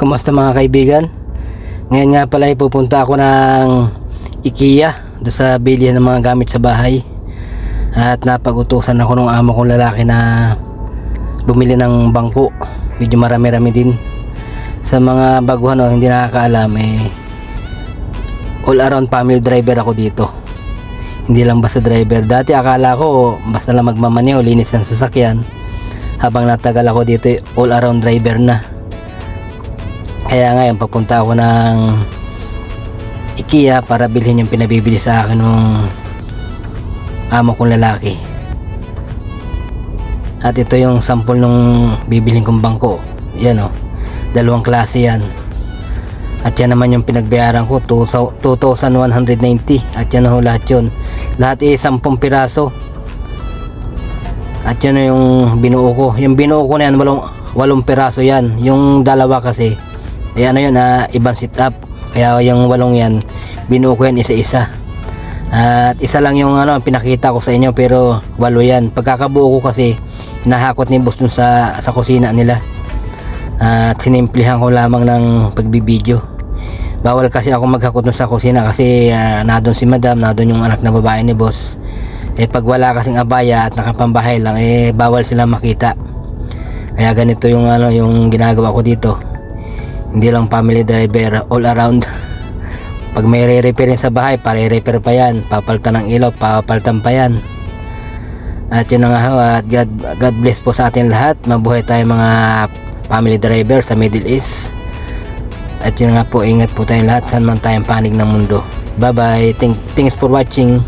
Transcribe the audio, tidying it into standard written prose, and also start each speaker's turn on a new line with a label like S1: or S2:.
S1: Kamusta mga kaibigan? Ngayon nga pala ay pupunta ako ng IKEA doon sa bilihan ng mga gamit sa bahay. At napag-utusan ako ng amo kong lalaki na bumili ng bangko. Medyo marami-rami din. Sa mga baguhan o hindi nakakaalam, all around family driver ako dito. Hindi lang basta driver. Dati akala ko basta lang magmamaneo, linis ng sasakyan. Habang natagal ako dito, all around driver na. Kaya ngayon papunta ako ng IKEA para bilhin yung pinabibili sa akin ng amo kong lalaki. At ito yung sample nung bibilhin kong bangko. Yan o, dalawang klase yan. At yan naman yung pinagbayaran ko, 2,190. At yan o lahat yun. Lahat 10 piraso. At yan yung binuo ko. Yung binuo ko na yan, 8 piraso yan. Yung dalawa kasi ano yun, ibang sit up. Kaya yung 8 yan, binuo ko yan isa-isa. At isa lang yung pinakita ko sa inyo, pero 8 yan. Pagkakabuo ko kasi hinahakot ni boss dun sa kusina nila. At sinimplihan ko lamang ng pagbibideo. Bawal kasi ako maghakot dun sa kusina kasi nadun si madam, nadun yung anak na babae ni boss. Pag wala kasing abaya at nakapambahay lang, bawal sila makita. Kaya ganito yung yung ginagawa ko dito. Hindi lang family driver, all around. Pag may re-repairin sa bahay, pare-repair pa yan. Papalitan ng ilaw, papalitan pa yan. At yun na nga, at God bless po sa atin lahat. Mabuhay tayo mga family driver sa Middle East. At yun nga po, ingat po tayong lahat saan man tayong panig ng mundo. Bye bye, thanks for watching.